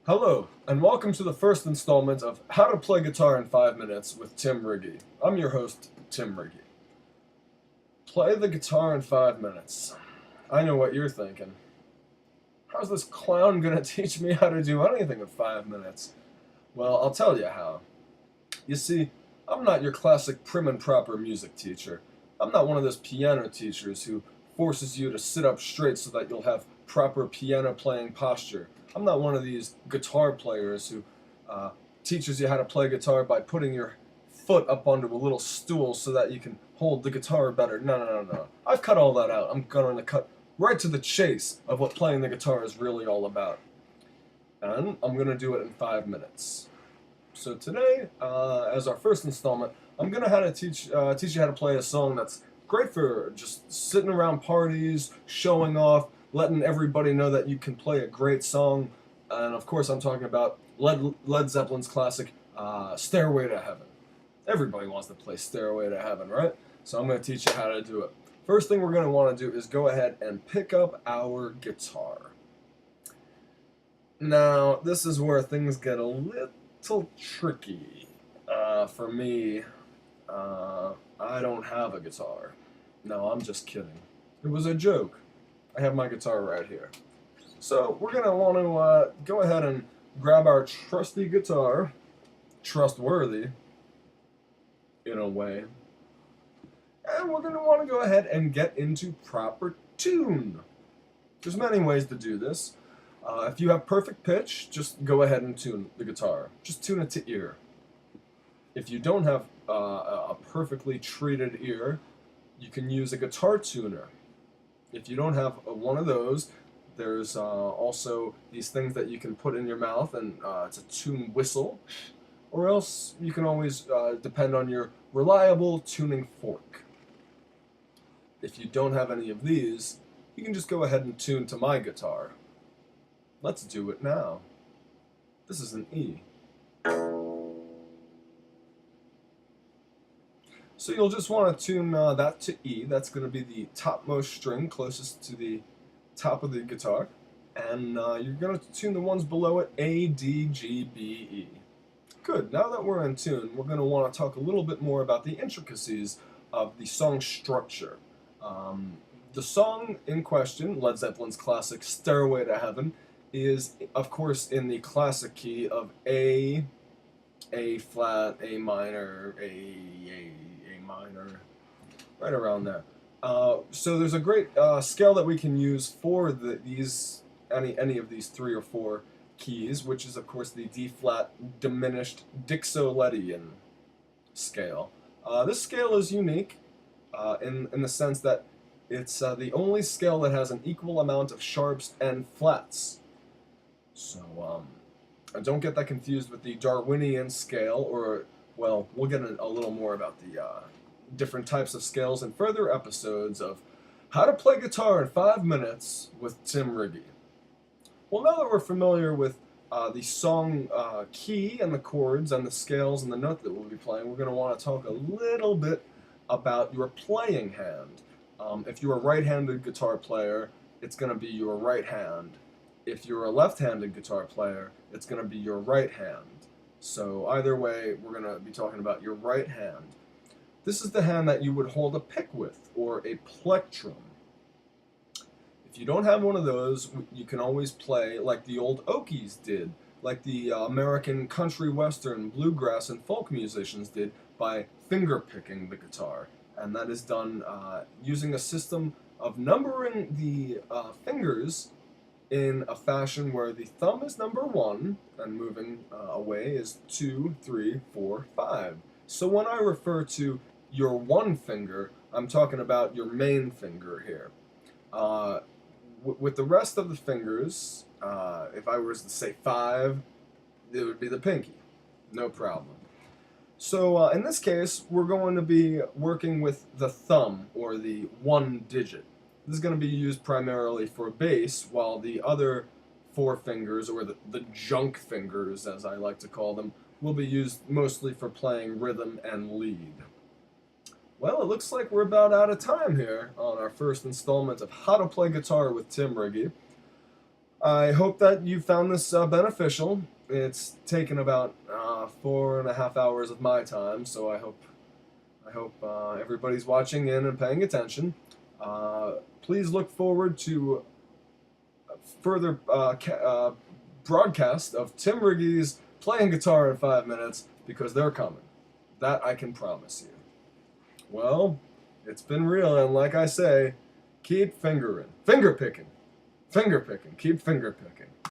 Hello, and welcome to the first installment of How to Play Guitar in 5 Minutes with Tim Riggi. I'm your host, Tim Riggi. Play the guitar in 5 minutes. I know what you're thinking. How's this clown gonna teach me how to do anything in 5 minutes? Well, I'll tell you how. You see, I'm not your classic prim and proper music teacher. I'm not one of those piano teachers who forces you to sit up straight so that you'll have proper piano playing posture. I'm not one of these guitar players who teaches you how to play guitar by putting your foot up onto a little stool so that you can hold the guitar better. No. I've cut all that out. I'm going to cut right to the chase of what playing the guitar is really all about. And I'm going to do it in 5 minutes. So today, as our first installment, I'm going to teach you how to play a song that's great for just sitting around parties, showing off, letting everybody know that you can play a great song. And of course, I'm talking about Led Zeppelin's classic, Stairway to Heaven. Everybody wants to play Stairway to Heaven, right? So I'm going to teach you how to do it. First thing we're going to want to do is go ahead and pick up our guitar. Now, this is where things get a little tricky. For me, I don't have a guitar. No, I'm just kidding. It was a joke. I have my guitar right here. So we're going to want to go ahead and grab our trusty guitar, trustworthy in a way, and we're going to want to go ahead and get into proper tune. There's many ways to do this. If you have perfect pitch, just go ahead and tune the guitar. Just tune it to ear. If you don't have a perfectly treated ear, you can use a guitar tuner. If you don't have one of those, there's also these things that you can put in your mouth, and it's a tune whistle. Or else you can always depend on your reliable tuning fork. If you don't have any of these, you can just go ahead and tune to my guitar. Let's do it now. This is an E. So you'll just want to tune that to E. That's going to be the topmost string closest to the top of the guitar. And you're going to tune the ones below it, A, D, G, B, E. Good. Now that we're in tune, we're going to want to talk a little bit more about the intricacies of the song structure. The song in question, Led Zeppelin's classic Stairway to Heaven, is, of course, in the classic key of A flat, A minor, A minor, right around there. So there's a great scale that we can use for any of these 3 or 4 keys, which is of course the D flat diminished Dixoledian scale. This scale is unique in the sense that it's the only scale that has an equal amount of sharps and flats. So don't get that confused with the Darwinian scale, or, well, we'll get a little more about the different types of scales in further episodes of How to Play Guitar in 5 Minutes with Tim Riggi. Well, now that we're familiar with the song key and the chords and the scales and the note that we'll be playing, we're going to want to talk a little bit about your playing hand. If you're a right-handed guitar player, it's going to be your right hand. If you're a left-handed guitar player, it's going to be your right hand. So either way, we're going to be talking about your right hand. This is the hand that you would hold a pick with, or a plectrum. If you don't have one of those, you can always play like the old Okies did, like the American country western, bluegrass, and folk musicians did by finger-picking the guitar. And that is done using a system of numbering the fingers in a fashion where the thumb is number 1, and moving away is 2, 3, 4, 5. So when I refer to your 1 finger, I'm talking about your main finger here. With the rest of the fingers, if I was to say 5, it would be the pinky. No problem. So in this case, we're going to be working with the thumb, or the 1 digit. This is going to be used primarily for bass, while the other 4 fingers, or the junk fingers as I like to call them, will be used mostly for playing rhythm and lead. Well, it looks like we're about out of time here on our first installment of How to Play Guitar with Tim Riggi. I hope that you found this beneficial. It's taken about 4.5 hours of my time, so I hope everybody's watching in and paying attention. Please look forward to further broadcast of Tim Riggi's playing guitar in 5 minutes because they're coming. That I can promise you. Well, it's been real, and like I say, keep finger picking, keep finger picking.